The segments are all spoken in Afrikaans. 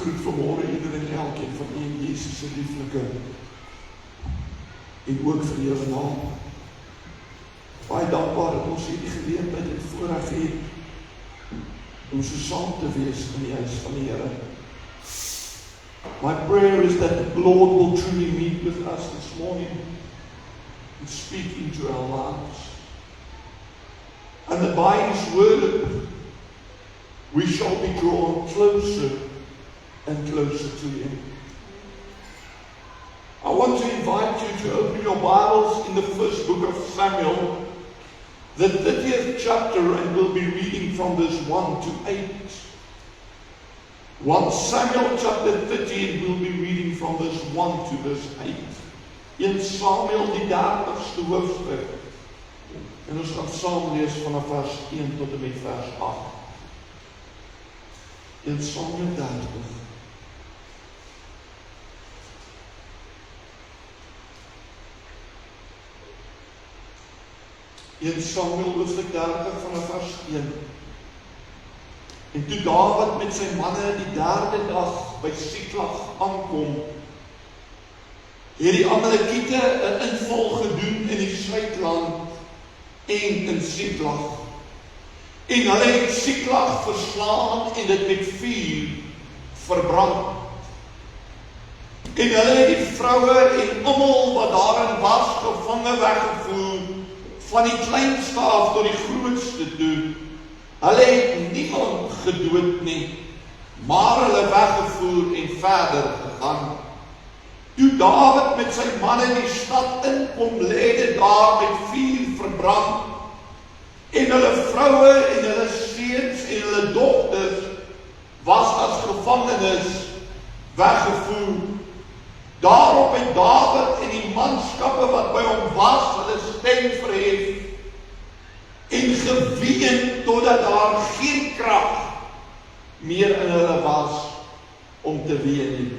groet vanmôre ieder en elkeen van u in Jesus se lieflike en ook vir Here naam. Baie dankbaar dat ons hierdie geleentheid en voorreg het om so saam te wees in die huis van die Here. My prayer is that the Lord will truly meet with us this morning and speak into our lives. And that by His word we shall be drawn closer and closer to Him. I want to invite you to open your Bibles in the first book of Samuel, the 30th chapter, and we'll be reading from verse 1 to 8. 1 Samuel chapter 30, and we'll be reading from verse 1 to verse 8. In Samuel die 30ste hoofstuk. En ons gaan saam lees vanaf vers 1 tot en met vers 8. In Samuel 30. In Samuel hoofstuk 30 vanaf vers 1. En toe Dawid met sy manne die 3de dag by Siklag aankom, het die Amalekiete 'n inval gedoen in die suidland en in Siklag. En hulle het Siklag verslaan en dit met vuur verbrand. En hulle het die vroue en almal wat daarin was gevange weggevoer, van die kleinste af tot die grootste toe. Hulle het niemand gedood nie, maar hulle weggevoer en verder gegaan. Toe Dawid met sy manne die stad inkom, lê dit daar met vuur verbrand, en hulle vroue en hulle seuns en hulle dogters was as gevangenes weggevoer. Daarop het Dawid en die manskappe wat by hom was, hulle stem verhef en geween totdat daar geen krag meer in hulle was om te ween nie.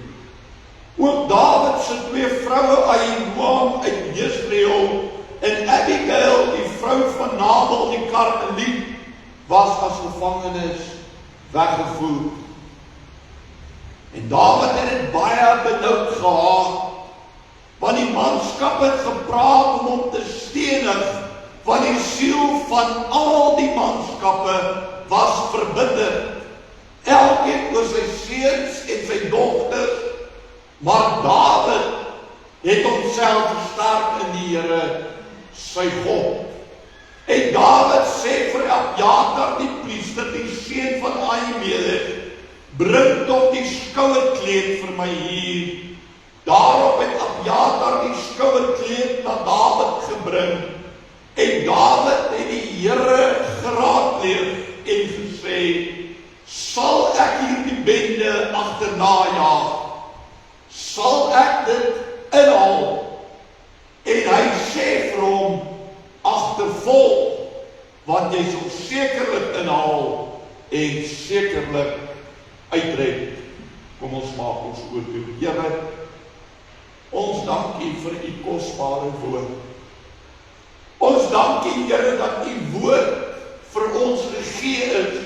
Ook Dawid se 2 vroue, Ahinoam uit Jezreel en Abigail, die vrou van Nabal die Karmeliet, was as gevangenes weggevoer. En Dawid het dit baie benoud gehad, want die manskap het gepraat om hom te stenig, want die siel van al die manskappe was verbitter, elkeen oor sy seuns en sy dogters, maar Dawid het homself versterk in die Here, sy God. En Dawid sê vir Abjatar die priester, die seun van Ahimelech, bring tog die skouerkleed vir my hier. Daarop het Abjatar die skouerkleed na Dawid gebring, en Dawid het die Here geraadpleeg en gesê, sal ek hierdie bende agterna jaag? Sal ek dit inhaal? En hy sê vir hom, agtervolg, want jy sal sekerlik inhaal en sekerlik uitred. Kom ons maak ons oor toe. Here, ons dank U vir U kosbare woord. Ons dank U, Here, dat U woord vir ons gegee is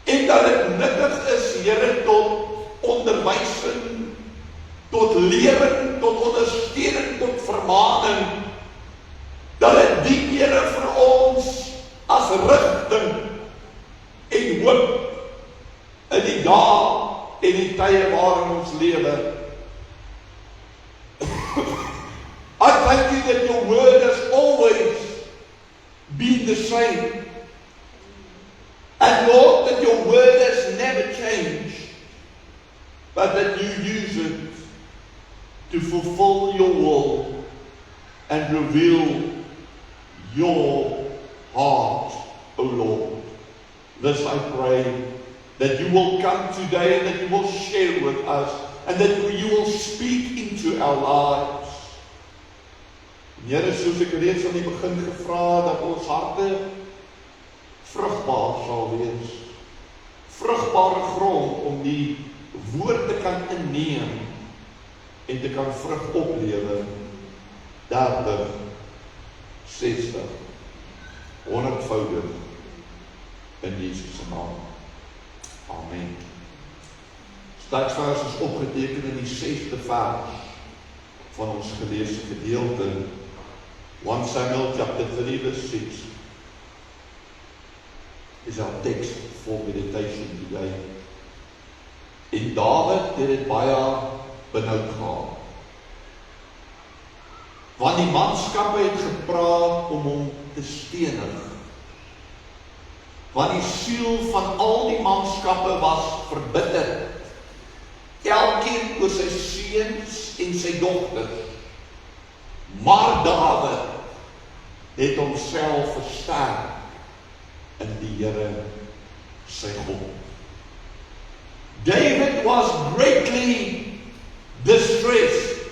en dat dit nuttig is, Here, tot onderwysing, tot lering, tot ondersteuning, tot vermaning, dat dit dien, Here, vir ons as rigting en hoop in die dae en die tye waarin ons lewe. I thank You that Your word has always been the same. And Lord, that Your word has never changed, but that You use it to fulfill Your will and reveal Your heart, O Lord. This I pray, that You will come today and that You will share with us and that You will speak into our lives. Here, soos ek reeds aan die begin gevra, dat ons harte vrugbaar sal wees. Vrugbare grond om die woord te kan inneem en te kan vrug oplewer. 30, 60, 100voudig in Jesus se naam. Amen. Teksvers is opgeteken in die 6de vers van ons geleesde gedeelte, 1 Samuel chapter 3 verse 6 is our text for meditation today. En Dawid het dit baie benoud gehad. Want die manskappe het gepraat om hom te stenig. Want die siel van al die manskappe was verbitterd. Elkeen oor sy seuns en sy dogters. Maar Dawid het homself versterk in die Here sy God. David was greatly distressed,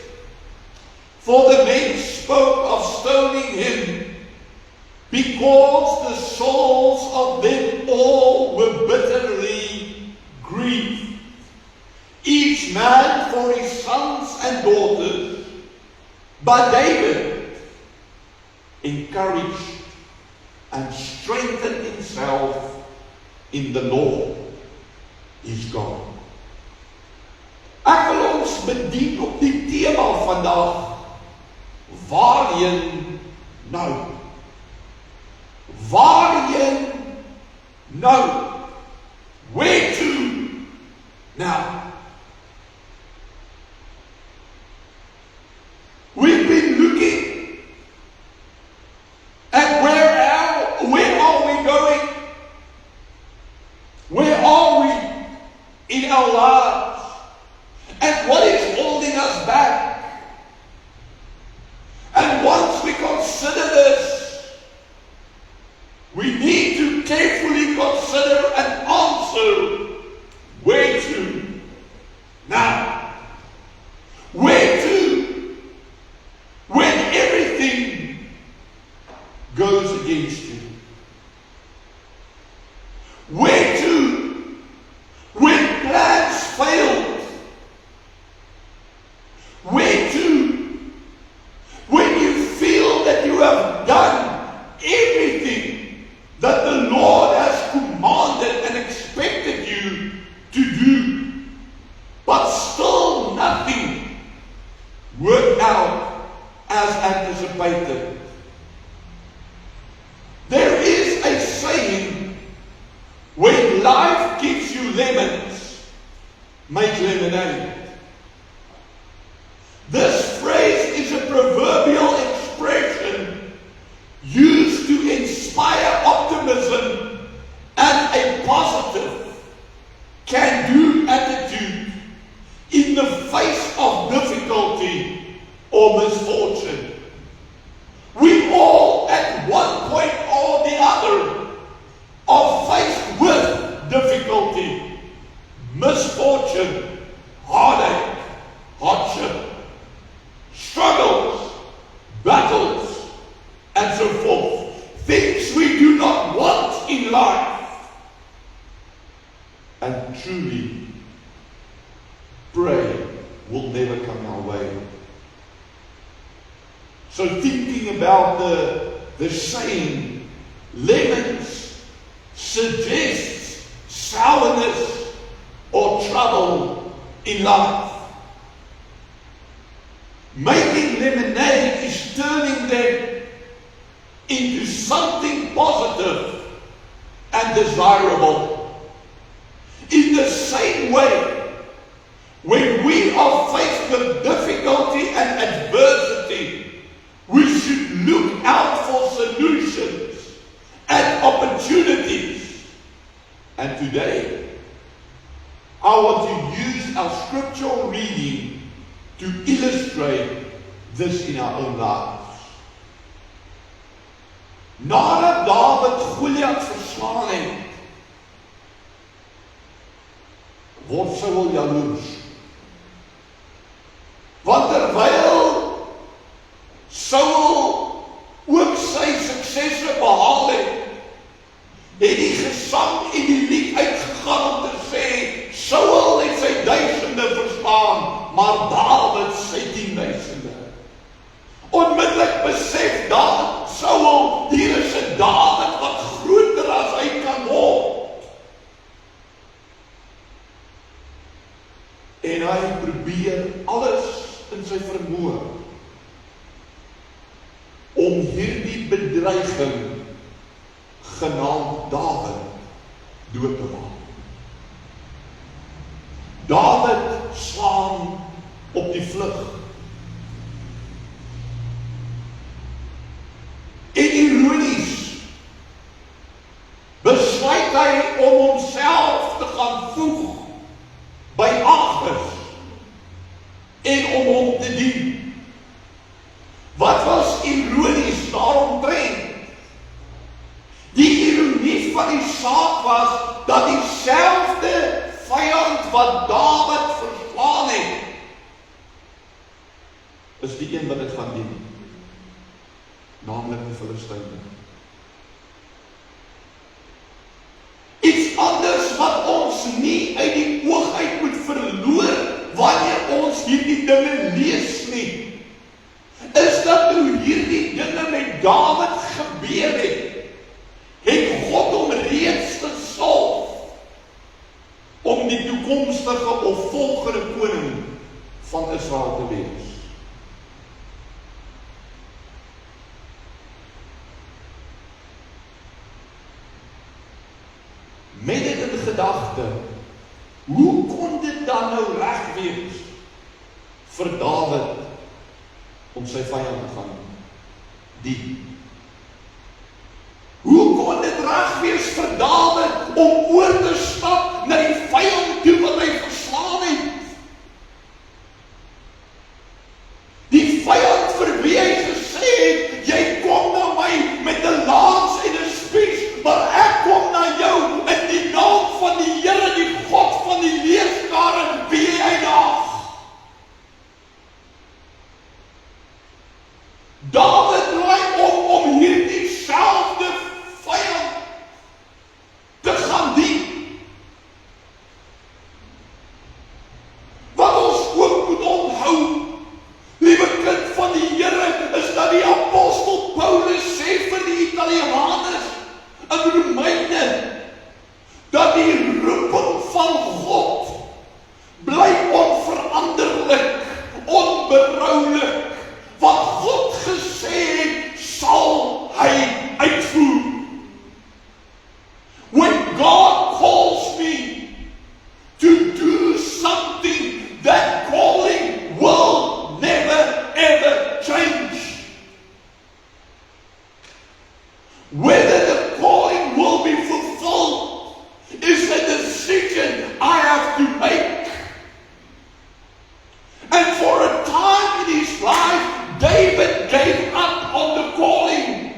for the men spoke of stoning him, because the souls of them all were bitterly grieved, each man for his sons and daughters. But David encouraged and strengthened himself in the Lord, his God. Ek wil ons bedien op die tema vandag, waarheen nou? Waarheen nou? Where to now? We've been looking at where are we going? Where are we in our lives? And what is holding us back? And once we consider this, we need to carefully consider and answer, where to now? Where to when everything goes against you? Where to when plans fail? Where to when you feel that you have done everything that the Lord has commanded and expected you to do, but still nothing worked out as anticipated? There is a saying, when life gives you lemons, make lemonade. This phrase is a proverbial expression used to inspire optimism and a positive, can-do attitude in the face of difficulty or misfortune. We all, at one point or the other, are faced with difficulty, misfortune, heartache, hardship, struggles, battles, and so forth. Things we do not want in life. And truly, pray will never come our way. So thinking about the saying, lemons suggests sourness or trouble in life. Making lemonade is turning them into something positive and desirable. In the same way, when we are faced with difficulty and adversity, we should look out for solutions and opportunities. And today, I want to use our scriptural reading to illustrate this in our own lives. Nadat Dawid Goliat verslaan het, word Saul jaloers. Want terwyl Saul ook sy suksesse behaal het, het die gesang en die lied uitgegaan om te sê, Saul het sy duisende verslaan, maar Dawid sy 10.000. Onmiddellik besef Saul, hier is 'n Dawid wat groter as hy kan word. sy vermoë om hierdie bedreiging genaamd Dawid dood te maak. Dawid slaan op die vlug. En ironies besluit hy om homself te gaan voeg by Agis en om hom te dien. Wat was ironies daaromtrent? Die ironie van die saak was dat dieselfde vyand wat Dawid verslaan het, is die een wat dit gaan dien, naamlik die Filistyne. Iets anders wat ons nie uit die oog uit moet verloor wanneer ons hierdie dinge lees nie, is dat toe hierdie dinge met Dawid gebeur het God hom reeds gesalf om die toekomstige of volgende koning van Israel te wees. Met dit in gedagte, hoe kon dit dan nou reg wees vir Dawid om sy vyand te gaan dien? Hoe kon dit reg wees vir Dawid om oor te stap na die vyand toe wat hy verslaan het? Die vyand vir wie hy gesê het, jy kom na my met 'n lans en 'n spies, maar ek kom na jou in die naam van die Here, die God van die leerskare, wie jy uitdaag. Dawid draai om hierdie selfde vyand te gaan dien. Wat ons ook moet onthou, liewe kind van die Here, is dat die apostel Paulus sê vir die Italianers in Romeine, dat die roeping van God bly onveranderlik, onberouwlik. Wat God gesê het, sal hy uitvoer. When God calls me to do something, that calling will never ever change. Whether the calling will be fulfilled is a decision I have to make. And for a time in his life, David gave up on the calling.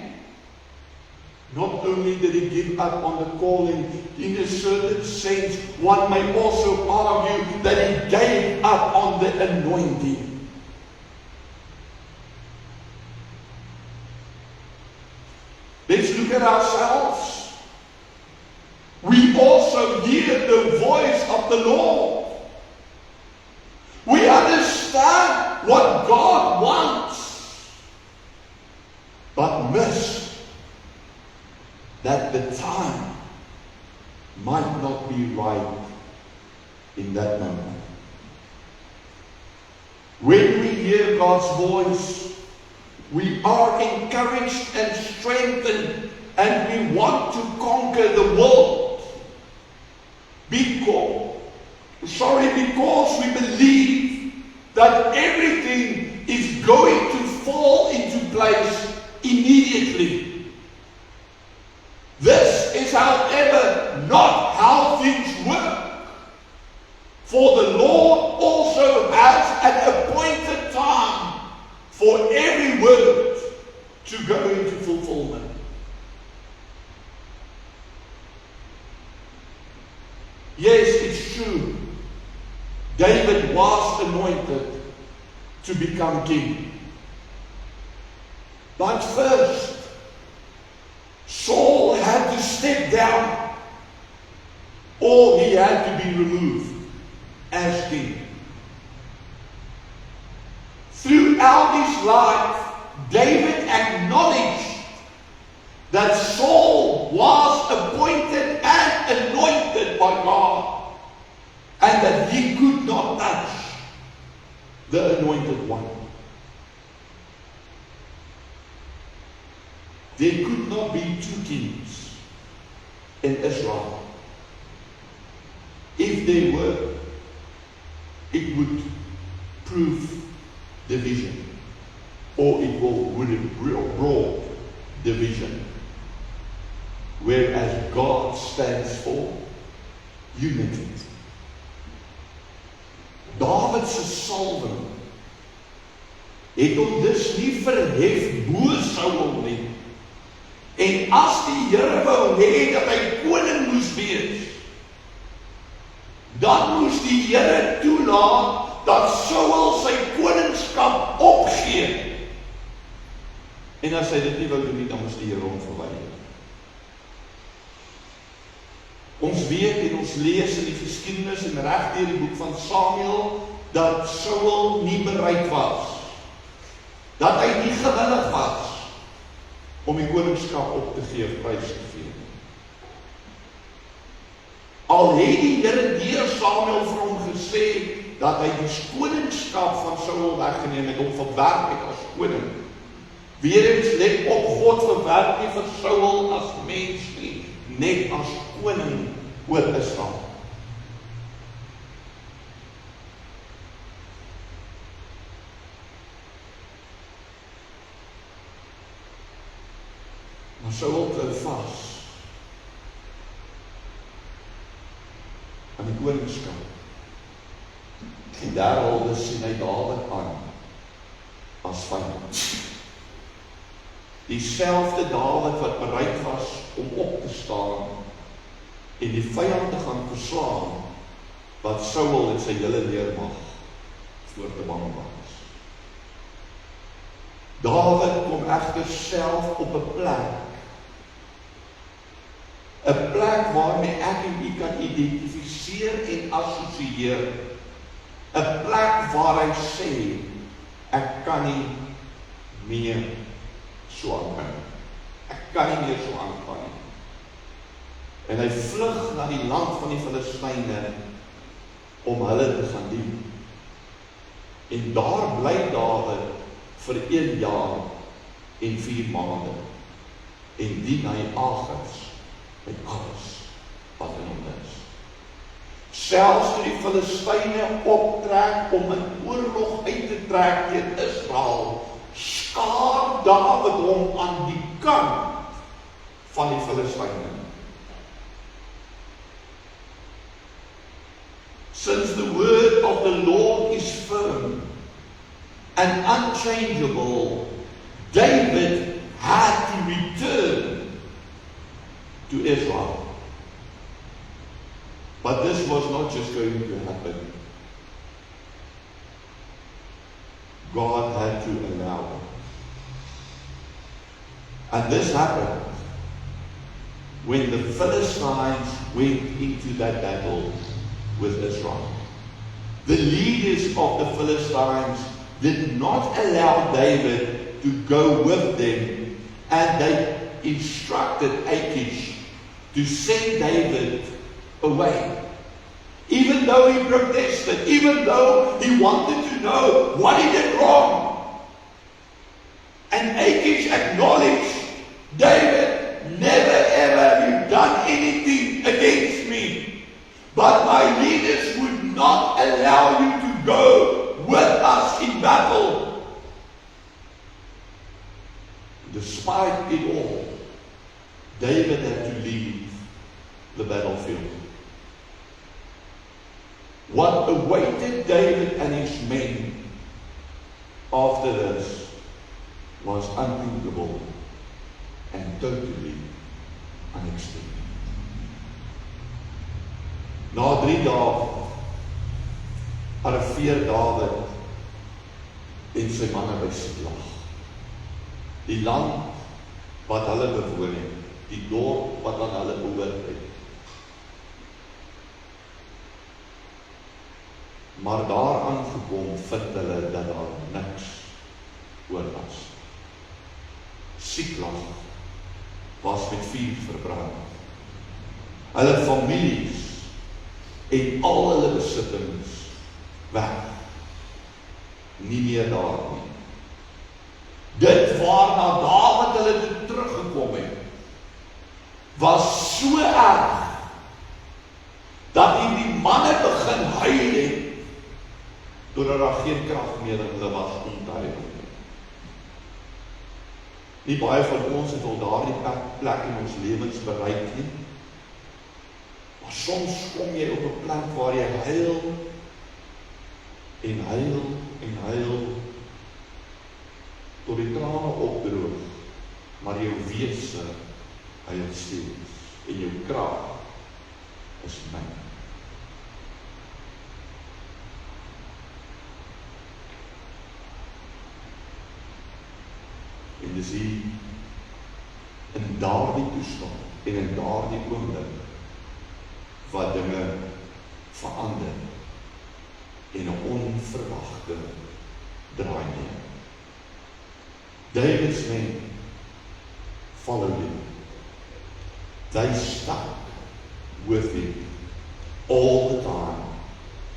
Not only did he give up on the calling, in a certain sense, one may also argue that he gave up on the anointing. Let's look at ourselves. We also hear the voice of the Lord. We understand what God wants, but miss that the time might not be right in that moment. When we hear God's voice, we are encouraged and strengthened, and we want to conquer the world. Because we believe that everything is going to fall into place immediately. This is, however, not how things work. For the Lord also has an appointed time for every word to go into fulfillment. Yes, it's true. David was anointed to become king. But first, Saul had to step down, or he had to be removed as king. Throughout his life, David acknowledged that Saul was appointed and anointed by God, and that he could not touch. the anointed one. There could not be two kings in Israel. If there were, it would prove division, or it would have brought division. Whereas God stands for unity. David se salwing het hom dus nie verhef bo Saul nie. En as die Here wou hê dat hy koning moes wees, dan moes die Here toelaat dat Saul sy koningskap opgee. En as hy dit nie wou doen nie, dan moes die Here hom verwyder. Ons weet en ons lees in die geskiedenis en reg deur die boek van Samuel dat Saul nie bereid was, dat hy nie gewillig was om die koningskap op te gee of prys te gee. Al het die Here deur Samuel vir hom gesê dat hy die koningskap van Saul weggeneem het, hom verwerp het as koning. Weereens let op, God verwerp nie vir Saul as mens nie, net as koning oor Israel. Maar Saul klou vas aan die koningskap. En daarom sien hy Dawid aan as vyand. Dieselfde Dawid wat bereid was om op te staan en die vyand te gaan verslaan, wat Saul en sy hele leermag voor te bang was. Dawid kom egter self op 'n plek waarmee ek en u kan identifiseer en assosieer, 'n plek waar hy sê, ek kan nie meer so aangaan. Ek kan nie meer so aangaan nie. En hy vlug na die land van die Filistyne om hulle te gaan dien. En daar bly Dawid vir 1 jaar en 4 maande. En dien hy Agis met alles wat in hom is. Selfs toe die Filistyne optrek om in oorlog uit te trek teen Israel, skaar Dawid hom aan die kant van die Filistyne. Since the word of the Lord is firm and unchangeable, David had to return to Israel. But this was not just going to happen. God had to allow it. And this happened when the Philistines went into that battle with Israel. The leaders of the Philistines did not allow David to go with them, and they instructed Achish to send David away. Even though he protested, even though he wanted to know what he did wrong. And Achish acknowledged, David, never ever have you done anything against me. But my leaders would not allow you to go with us in battle. Despite it all, David had to leave the battlefield. What awaited David and his men after this was unthinkable and totally unexpected. Na 3 dae arriveer Dawid en sy manne by Siklag. Die land wat hulle bewoon het, die dorp wat aan hulle behoort het. Maar daar aangekom vind hulle dat daar niks oor was. Siklag was met vuur verbrand. Hulle families en al hulle besittings weg. nie meer daar nie. Dit waarna Dawid hulle toe teruggekom het, was so erg, dat die manne begin huil het, doordat daar geen krag meer in hulle was om te huil. Nie baie van ons het al daardie plek in ons lewens bereik nie, maar soms kom jy op 'n plek waar jy huil, en huil, en huil, tot die trane opdroog, maar jou wese huil steeds, en jou krag is min. En dis hier, in daardie toestand, en in daardie oomblik, wat dinge verander, en 'n onverwagte draai neem. David's men followed him. They stuck with him all the time.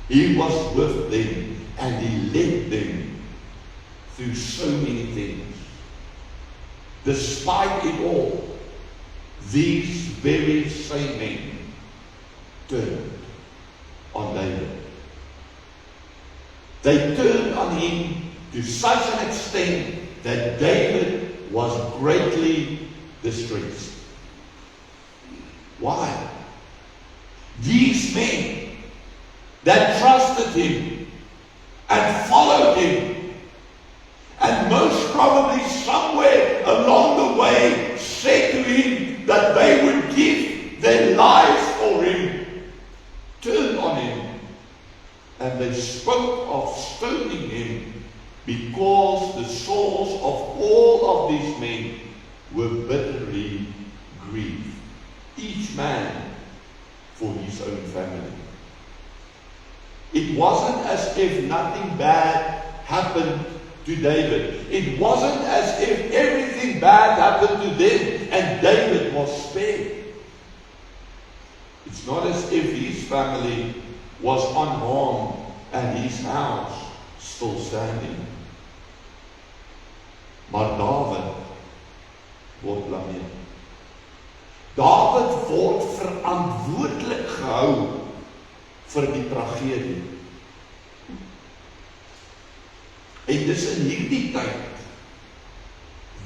He was with them, and he led them through so many things. Despite it all, these very same men turned on David. They turned on him to such an extent that David was greatly distressed. Why? These men that trusted him and followed him, and most probably somewhere along the way said to him that they would give their lives for him, turned on him, and they spoke of stoning him, because the souls of all of these men were bitterly grieved, each man for his own family. It wasn't as if nothing bad happened to David. It wasn't as if everything bad happened to them and David was spared. It's not as if his family was unharmed and his house still standing. Maar David word blameer. David word verantwoordelik gehou vir die tragedie. En dis in hierdie tyd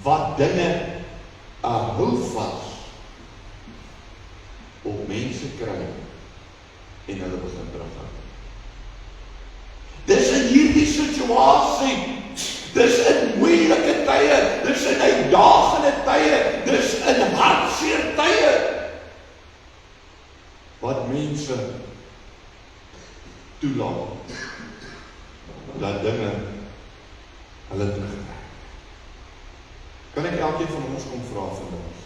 wat dinge 'n houvas op mense kry en hulle begin terughou. Dis in hierdie situasie, dis in moeilike tye, dis in uitdagende tye, dis in hartseer tye, wat mense toelaat dat dinge hulle terugtrek. Kan ek elkeen van ons kom vra vandag?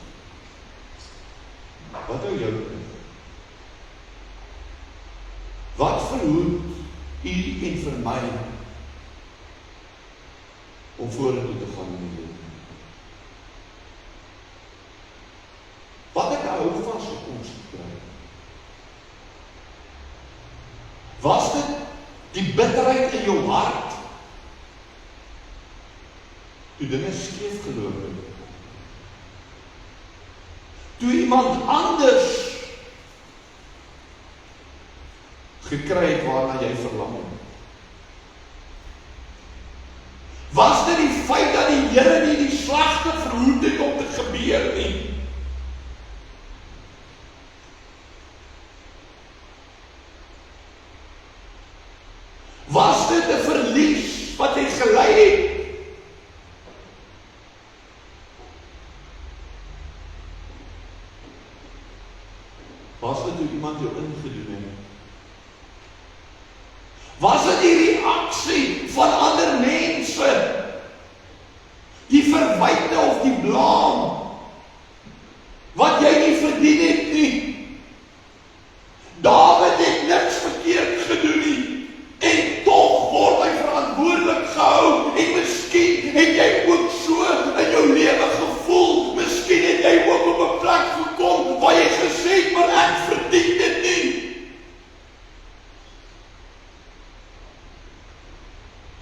Wat hou jou terug? Wat verhoed u en vir my om vorentoe te gaan in die lewe? Wat het hou vas op ons gekry? Was dit die bitterheid in jou hart toe dinge skeef geloop het? Toe iemand anders gekry het waarna jy verlang het? Was dit die feit dat die Here nie die slegte verhoed het om te gebeur nie? Was dit 'n verlies wat jy gelei het? Was dit hoe iemand jou ingedoen het? Was dit die reaksie van ander mense? Die verwyte of die blaam wat jy nie verdien het nie? Dawid het niks verkeerd gedoen nie. En tog word hy verantwoordelik gehou. En miskien het jy ook so in jou lewe gevoel. Miskien het jy ook op 'n plek gekom waar jy gesê het, maar ek verdien dit nie.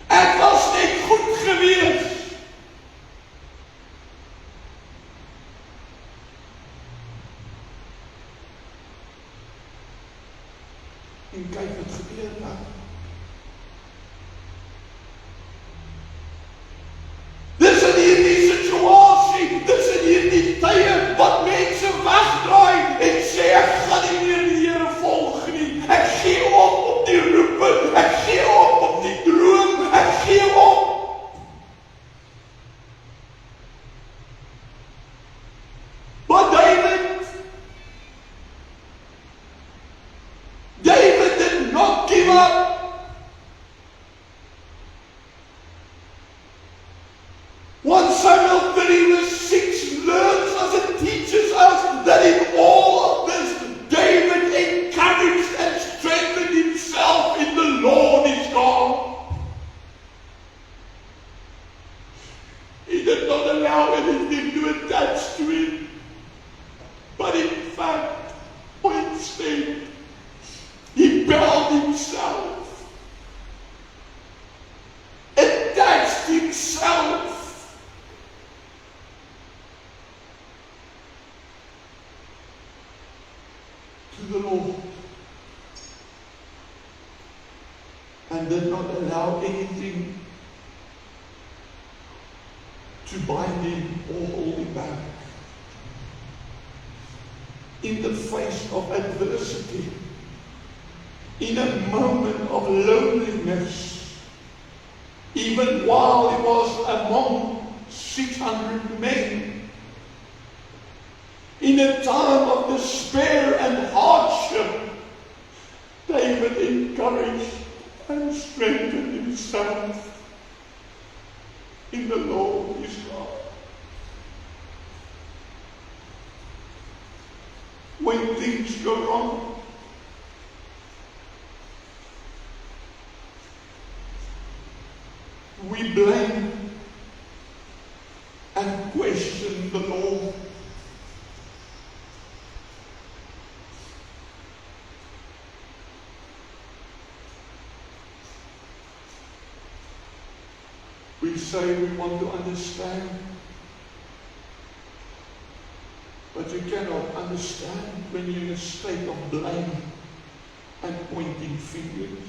Ek was 1 Samuel 30 verse 6 learns us and teaches us that in all of this, David encouraged and strengthened himself in the Lord his God. He did not allow anything to attach to him, but in fact, instead, he bound himself, attached himself to the Lord, and did not allow anything to bind him or hold him back. In the face of adversity, in a moment of loneliness, even while he was among 600 men, in a time of despair and hardship, David encouraged and strengthened himself in the Lord his God. When things go wrong, we blame and question the Lord. We say we want to understand, but you cannot understand when you're in a state of blame and pointing fingers.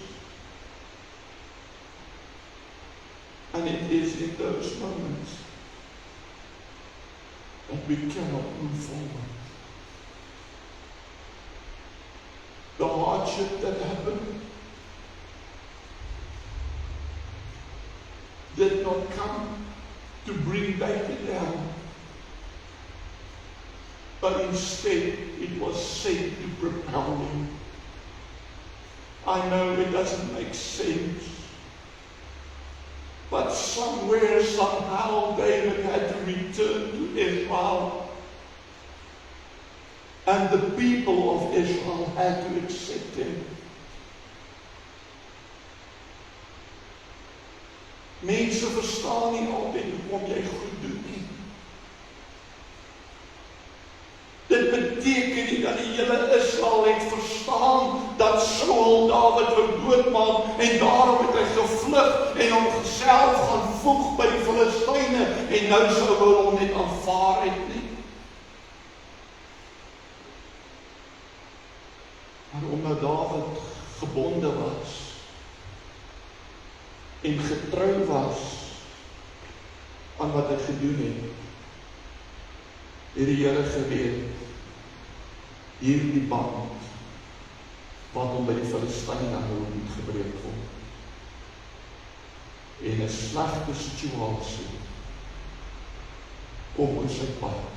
And it is in those moments that we cannot move forward. The hardship that happened did not come to bring David down, but instead it was sent to propel him. I know it doesn't make sense, but somewhere, somehow, David had to return to Israel, and the people of Israel had to accept him. Mense verstaan nie altyd hoekom jy goed doen nie. Dit beteken nie dat die hele Israel het verstaan dat Saul Dawid wou doodmaak en daarom het hy gevlug en homself gaan voeg by die Filistyne en nou sou hulle hom net aanvaar het nie. Maar omdat Dawid gebonde was en getrou was aan wat hy gedoen het, het die Here geweet, hierdie band wat hom by die Filistyne hou moet gebreek word. En 'n slegte situasie kom oor sy pad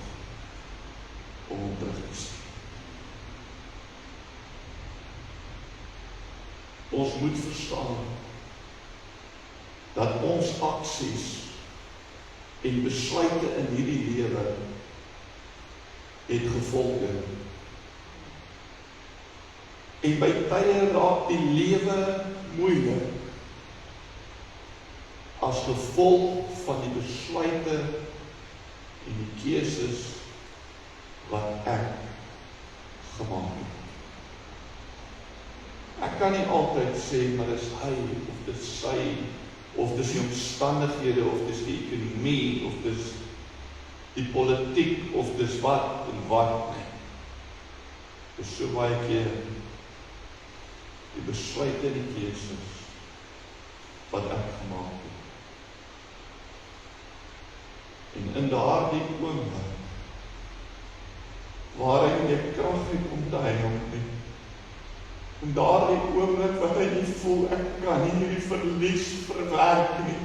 om hom terug te stuur. Ons moet verstaan dat ons aksies en besluite in hierdie lewe het gevolge. En by tye raak die lewe moeilik as gevolg van die besluite en die keuses wat ek gemaak het. Ek kan nie altyd sê, maar dis hy, of dis sy, of dis die omstandighede, of dis die ekonomie, of dis die politiek, of dis wat en wat nie. Dis so baie keer die besluite en die keuses wat ek gemaak het. En in daardie oomblik waarin jy krag het om te huil nie, en daardie oomblik wat hy nie voel, ek kan nie hierdie verlies verwerk nie.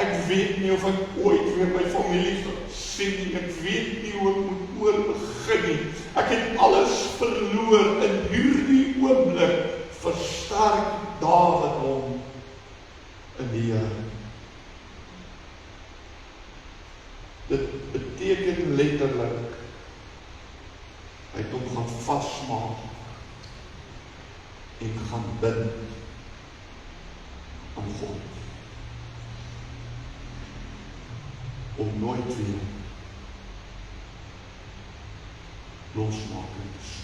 Ek weet nie of ek ooit weer my familie sien nie, ek weet nie hoe ek moet oorbegin nie. Ek het alles verloor. In hierdie oomblik versterk Dawid hom in die Here. Dit beteken letterlik, hy het hom gaan vasmaak en gaan bind aan God. Om nooit weer losmaking te sien.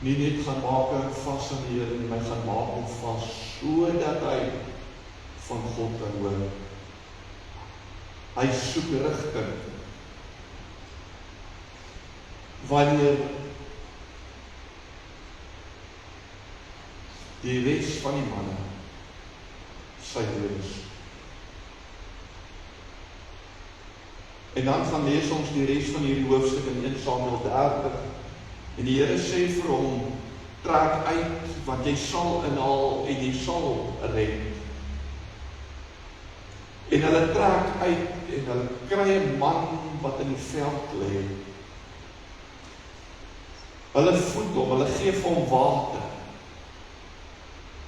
Nie net gaan maak hom vas aan die Here, maar gaan maak hom vas, sodat hy van God kan hoor. Hy soek rigting. Wanneer die res van die manne sy lees. En dan gaan lees ons die res van hierdie hoofstuk in 1 Samuel 30. En die Here sê vir hom, trek uit, want jy sal inhaal en jy sal red. En hulle trek uit en hulle kry 'n man wat in die veld lê. Hulle voed hom, hulle gee vir hom water.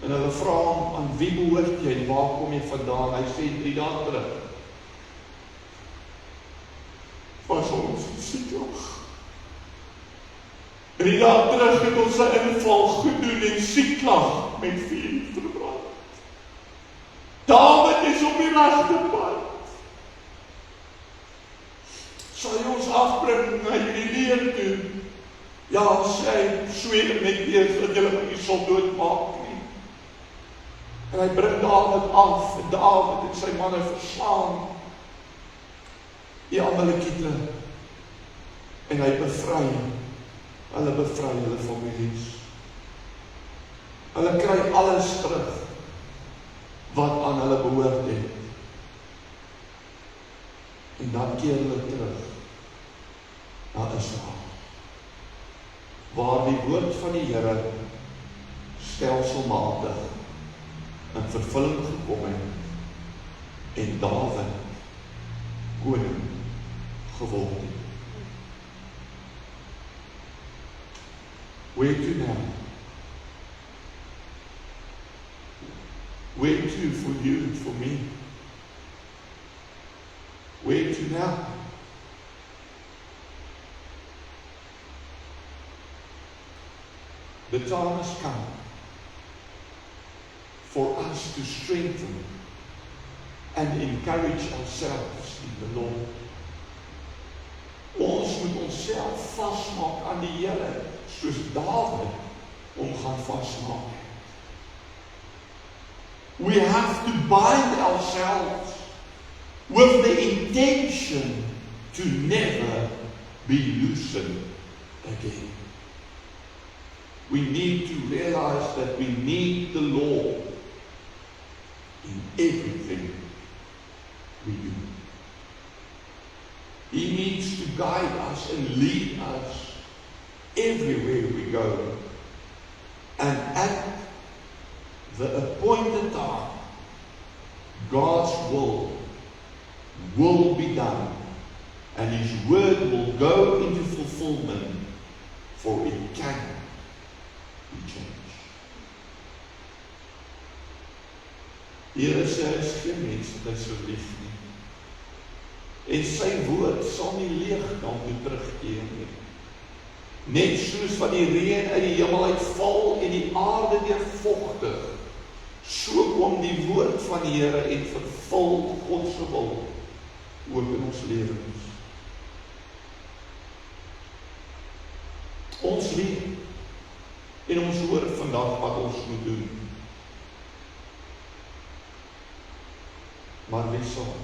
En hulle vra hom, aan wie behoort jy en waar kom jy vandaan? Hy sê 3 dae terug. Was ons Siklag. 3 dae terug het ons 'n inval gedoen en Siklag met vuur verbrand. Dawid is op die regte pad. Sal jy ons afbring na hierdie leer toe? Ja, sy sweer net eers dat julle my nie sal doodmaak nie. En hy bring Dawid af, en Dawid en sy manne verslaan die Amalekiete. En hy bevry hulle families. Hulle kry alles terug wat aan hulle behoort het. En dan keer hulle terug na Israel, waar die woord van die Here stelselmatig in vervulling gekom het en Dawid koning geword het. Where to now? Where to for you and for me? Where to now? The time has come for us to strengthen and encourage ourselves in the Lord. Ons moet onsself vasmaak aan die Here, soos Dawid hom gaan vasmaak. We have to bind ourselves with the intention to never be loosened again. We need to realize that we need the Lord in everything we do. He needs to guide us and lead us everywhere we go. And at the appointed time, God's will be done, and His word will go into fulfillment, for it can be changed. Here is geen mens wat hy so lief nie. En sy woord sal nie leeg na hom toe terugkeer nie. Net soos wat die reën uit die hemel uitval en die aarde weer vochtig, so kom die woord van die Here en vervul God se wil ook in ons lewens. Ons leer en ons hoor vandag wat ons moet doen. Maar wie sal?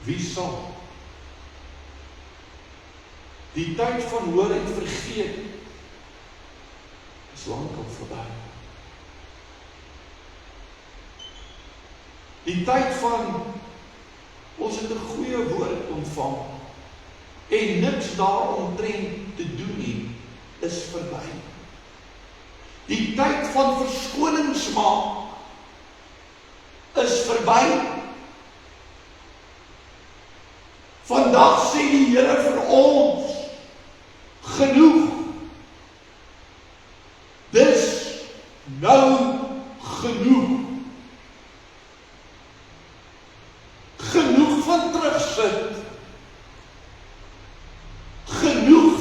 Wie sal? Die tyd van hoor en vergeet is lankal verby. Die tyd van ons het 'n goeie woord ontvang en niks daaromtrent te doen nie, is verby. Die tyd van verskonings maak is verby. Vandag sê die Here vir ons, genoeg.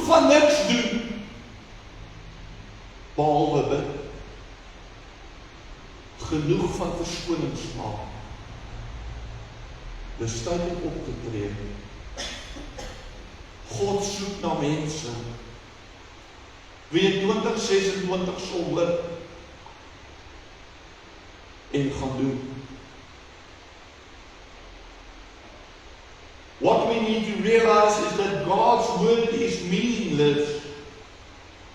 van niks doen, behalwe bid. Genoeg van verskonings maak. Dis tyd om op te tree. God soek na mense. Wie 2026 sal hoor en gaan doen. What we need to realize is that God's word is meaningless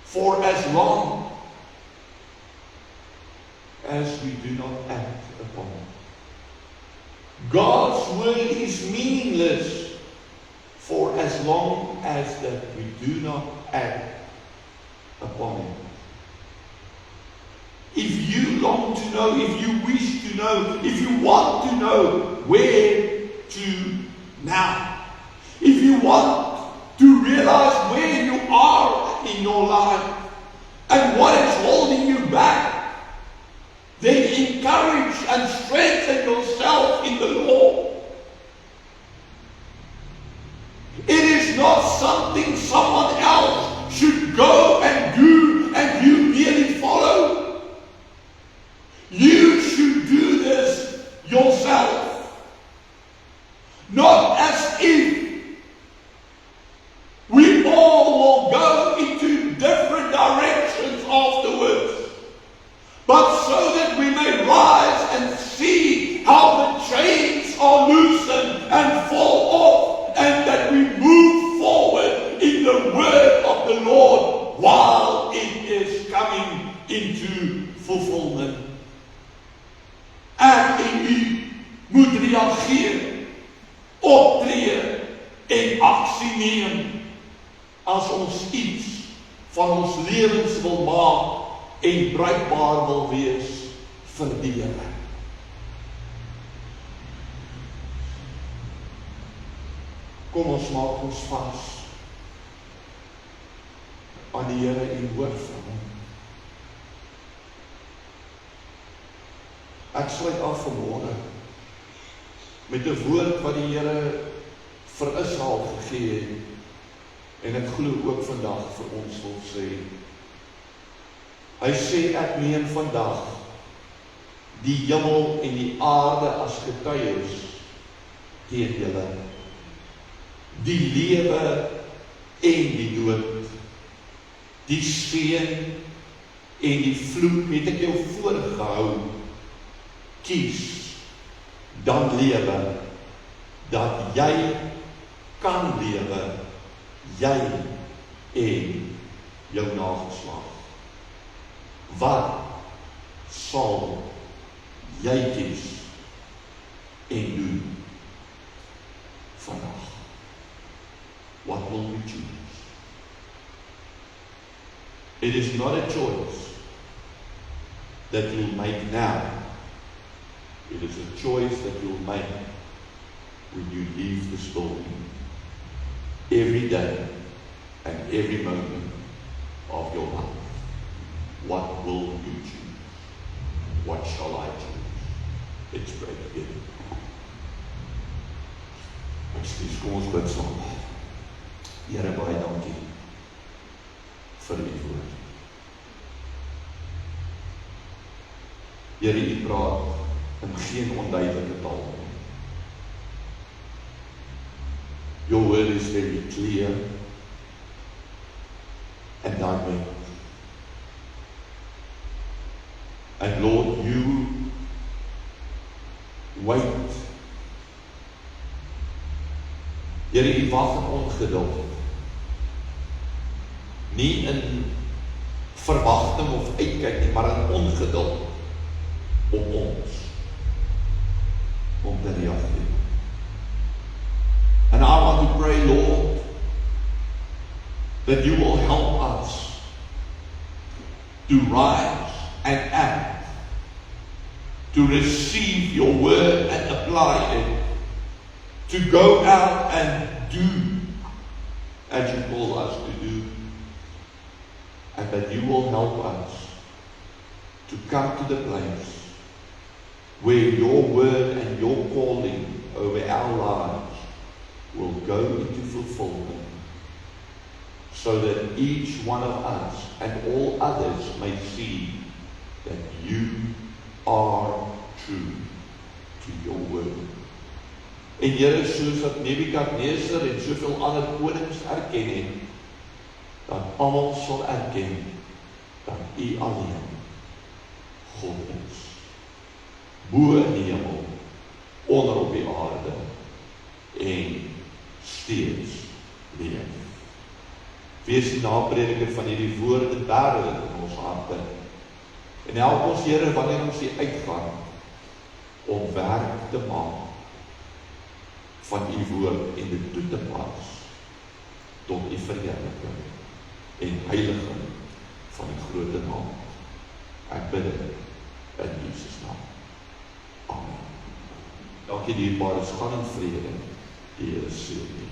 for as long as we do not act upon it. God's word is meaningless for as long as that we do not act upon it. If you long to know, if you wish to know, if you want to know where to now, if you want to realize where you are in your life and what is holding you back, then encourage and strengthen yourself in the Lord. It is not something someone else should go and do and you merely follow. You should do this yourself. Not as if we all will go into different directions afterwards, but so that we may rise and see how the chains are loosened and fall off, and that we move forward in the word of the Lord while it is coming into fulfillment. Ek en u moet reageer, optree en aksie neem as ons iets van ons lewens wil maak en bruikbaar wil wees vir die Here. Kom ons maak ons vas aan die Here en hoor van hom. Ek sluit af vanmôre met 'n woord wat die Here vir Israel gegee het, en ek glo ook vandag vir ons wil sê. Hy sê, ek neem vandag die hemel en die aarde as getuies teen julle, die lewe en die dood, die seën en die vloek het ek jou voorgehou. Kies dan lewe, dat jy kan lewe, jy en jou nageslag. Wat sal jy kies en doen vandag? What will we choose? It is not a choice that you'll make now. It is a choice that you'll make when you leave this building. Every day and every moment of your life. What will you choose? What shall I choose? Let's pray together. Ekskuus, kom ons bid saam. Here, baie dankie vir u woord. Here, u praat in geen onduidelike taal nie. Your word is very clear and direct. And Lord, you wait. Here, u wag in ongeduld. Nie in verwagting of uitkyk nie, maar in ongeduld op ons om te reageer. And I want to pray, Lord, that you will help us to rise and act, to receive your word and apply it, to go out and do as you call us to do, and that you will help us to come to the place where your word and your calling over our lives will go into fulfillment, so that each one of us and all others may see that you are true to your word. En Here, soos wat Nebukadneser en soveel ander konings erken het, dat almal sal erken dat U alleen God is. Bo in die hemel, onder op die aarde en steeds leef. Wees die naprediker van hierdie woorde dadelik in ons harte en help ons, Here, wanneer ons hier uitgaan, om werk te maak van U woord en dit toe te pas tot U verheerliking en heiliging van die grote naam. Ek bid dit in Jesus naam. Amen. Dankie dierbares, gaan in vrede. Die Here seën u.